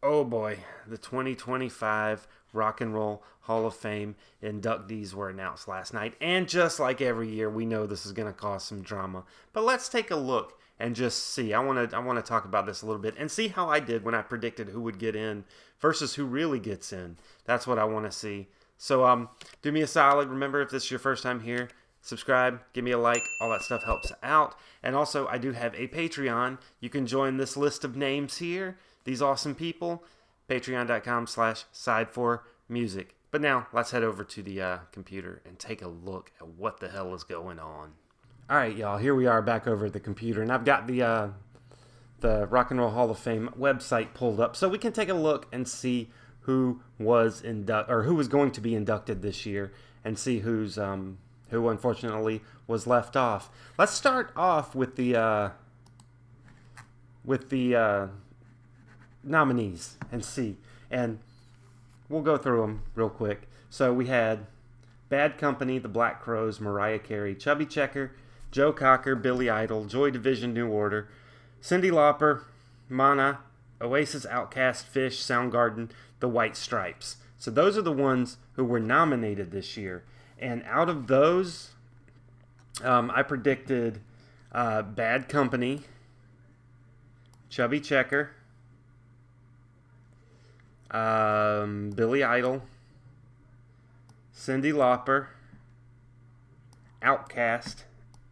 Oh boy, the 2025 Rock and Roll Hall of Fame inductees were announced last night. And just like every year, we know this is going to cause some drama. But let's take a look and just see. I want to talk about this a little bit and see how I did when I predicted who would get in versus who really gets in. That's what I want to see. So do me a solid. Remember, if this is your first time here, subscribe, give me a like. All that stuff helps out. And also, I do have a Patreon. You can join this list of names here. These awesome people, patreon.com/side4music. But now, let's head over to the computer and take a look at what the hell is going on. All right, y'all, here we are back over at the computer, and I've got the Rock and Roll Hall of Fame website pulled up, so we can take a look and see who was who was going to be inducted this year, and see who unfortunately was left off. Let's start off with the nominees and see, and we'll go through them real quick. So we had Bad Company, The Black Crowes, Mariah Carey, Chubby Checker, Joe Cocker, Billy Idol, Joy Division, New Order, Cyndi Lauper, Mana, Oasis, Outkast, Fish, Soundgarden, The White Stripes. So those are the ones who were nominated this year, and out of those, I predicted Bad Company, Chubby Checker, Billy Idol, Cyndi Lauper, Outkast,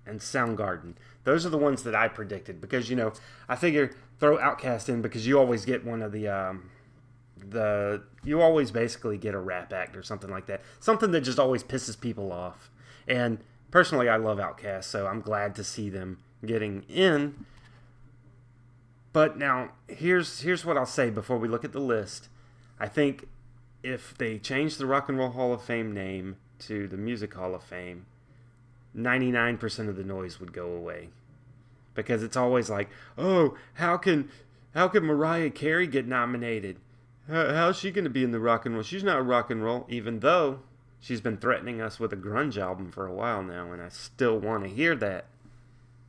and Soundgarden. Those are the ones that I predicted because, I figure throw Outkast in because you always get one of you always basically get a rap act or something like that. Something that just always pisses people off. And personally, I love Outkast, so I'm glad to see them getting in. But now, here's what I'll say before we look at the list. I think if they change the Rock and Roll Hall of Fame name to the Music Hall of Fame, 99% of the noise would go away. Because it's always like, oh, how can Mariah Carey get nominated? How's she going to be in the rock and roll? She's not rock and roll, even though she's been threatening us with a grunge album for a while now, and I still want to hear that.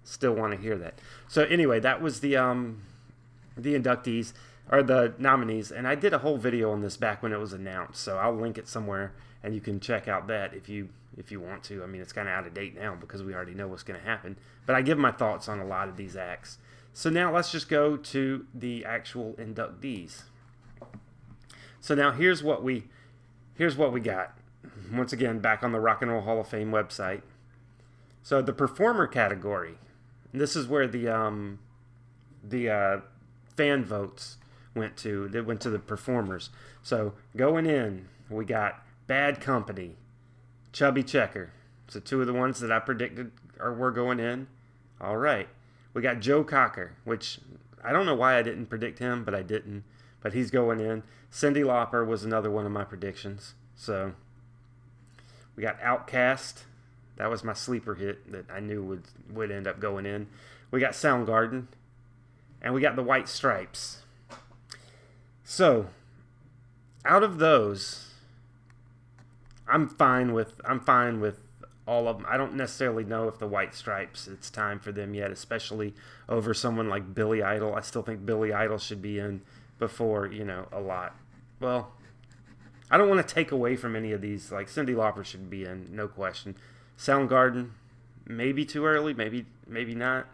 So anyway, that was the inductees, or the nominees, and I did a whole video on this back when it was announced, so I'll link it somewhere, and you can check out that if you want to. I mean, it's kind of out of date now because we already know what's going to happen, but I give my thoughts on a lot of these acts. So now let's just go to the actual inductees. So now here's what we got. Once again, back on the Rock and Roll Hall of Fame website. So the performer category, and this is where the fan votes went to. They went to the performers. So going in, we got Bad Company, Chubby Checker. So two of the ones that I predicted were going in. All right. We got Joe Cocker, which I don't know why I didn't predict him, but I didn't. But he's going in. Cyndi Lauper was another one of my predictions. So we got Outkast. That was my sleeper hit that I knew would end up going in. We got Soundgarden. And we got the White Stripes. So, out of those, I'm fine with all of them. I don't necessarily know if the White Stripes, it's time for them yet, especially over someone like Billy Idol. I still think Billy Idol should be in before, a lot. Well, I don't want to take away from any of these. Like, Cyndi Lauper should be in, no question. Soundgarden, maybe too early, maybe not.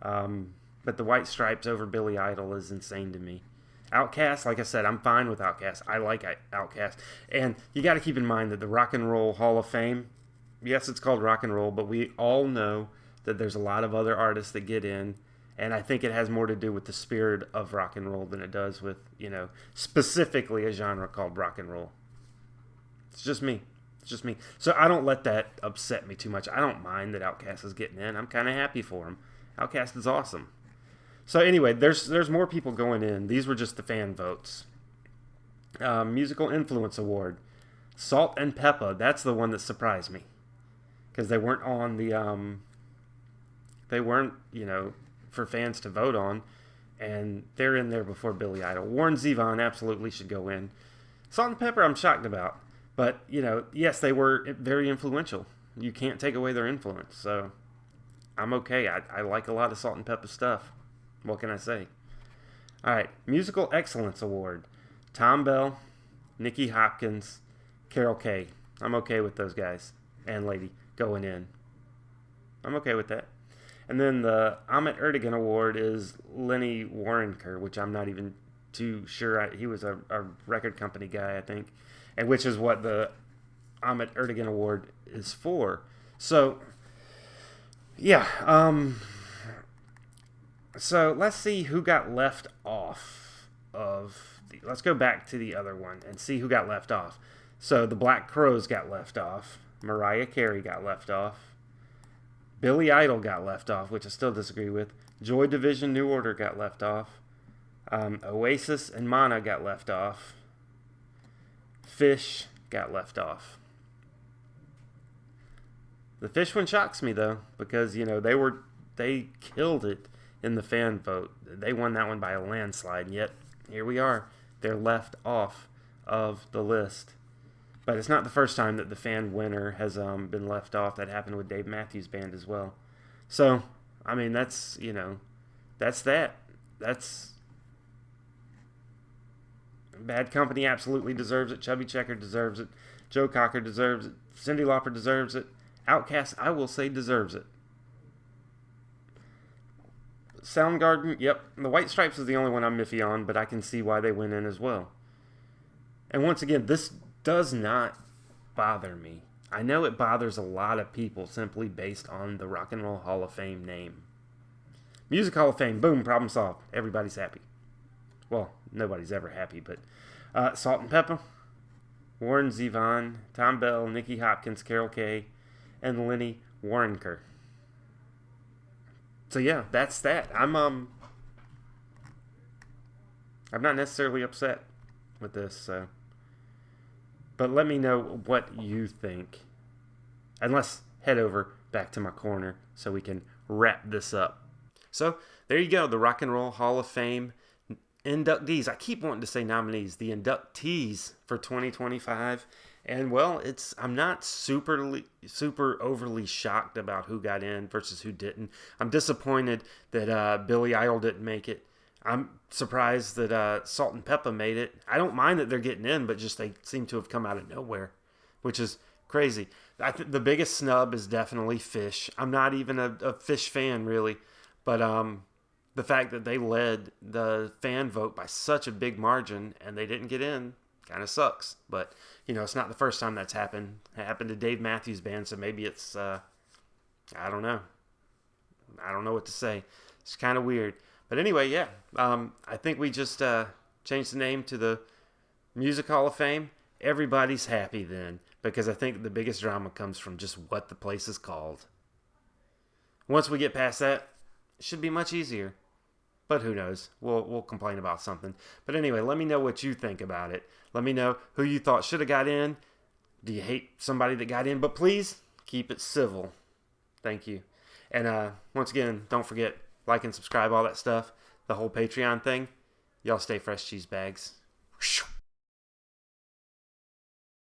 But the White Stripes over Billy Idol is insane to me. Outkast, like I said, I'm fine with Outkast. I like Outkast. And you got to keep in mind that the Rock and Roll Hall of Fame, yes, it's called Rock and Roll, but we all know that there's a lot of other artists that get in. And I think it has more to do with the spirit of rock and roll than it does with, specifically a genre called rock and roll. It's just me. So I don't let that upset me too much. I don't mind that Outkast is getting in. I'm kind of happy for him. Outkast is awesome. So anyway, there's more people going in. These were just the fan votes. Musical Influence Award. Salt and Peppa. That's the one that surprised me. Because they weren't on the... They weren't, for fans to vote on. And they're in there before Billy Idol. Warren Zevon absolutely should go in. Salt and Pepper I'm shocked about. But, yes, they were very influential. You can't take away their influence. So I'm okay. I like a lot of Salt and Pepper stuff. What can I say? All right, Musical Excellence Award. Tom Bell, Nicky Hopkins, Carol Kay. I'm okay with those guys and lady going in. I'm okay with that. And then the Ahmet Ertegun Award is Lenny Waronker, which I'm not even too sure. He was a record company guy, I think, and which is what the Ahmet Ertegun Award is for. So, yeah. So let's see who got left off of. Let's go back to the other one and see who got left off. So the Black Crowes got left off. Mariah Carey got left off. Billy Idol got left off, which I still disagree with. Joy Division New Order got left off. Oasis and Mana got left off. Fish got left off. The Fish one shocks me though, because they killed it in the fan vote. They won that one by a landslide, and yet here we are. They're left off of the list. But it's not the first time that the fan winner has been left off. That happened with Dave Matthews Band as well. So, I mean, that's that. That's Bad Company absolutely deserves it. Chubby Checker deserves it. Joe Cocker deserves it. Cyndi Lauper deserves it. Outkast, I will say, deserves it. Soundgarden, yep. The White Stripes is the only one I'm iffy on, but I can see why they went in as well. And once again, this does not bother me. I know it bothers a lot of people simply based on the Rock and Roll Hall of Fame name. Music Hall of Fame, boom, problem solved. Everybody's happy. Well, nobody's ever happy, but Salt and Pepper, Warren Zevon, Tom Bell, Nicky Hopkins, Carol Kay, and Lenny Waronker. So yeah, that's that. I'm not necessarily upset with this, so. But let me know what you think. And let's head over back to my corner so we can wrap this up. So there you go, the Rock and Roll Hall of Fame inductees. I keep wanting to say nominees, the inductees for 2025. And well, I'm not super overly shocked about who got in versus who didn't. I'm disappointed that Billy Idol didn't make it. I'm surprised that Salt and Pepper made it. I don't mind that they're getting in, but just they seem to have come out of nowhere, which is crazy. The biggest snub is definitely Fish. I'm not even a Fish fan, really. But the fact that they led the fan vote by such a big margin and they didn't get in kind of sucks. But, it's not the first time that's happened. It happened to Dave Matthews Band, so maybe it's, I don't know. I don't know what to say. It's kind of weird. But anyway, yeah, I think we just changed the name to the Music Hall of Fame. Everybody's happy then, because I think the biggest drama comes from just what the place is called. Once we get past that, it should be much easier. But who knows? We'll complain about something. But anyway, let me know what you think about it. Let me know who you thought should have got in. Do you hate somebody that got in? But please, keep it civil. Thank you. And once again, don't forget, like and subscribe, all that stuff. The whole Patreon thing. Y'all stay fresh, cheese bags.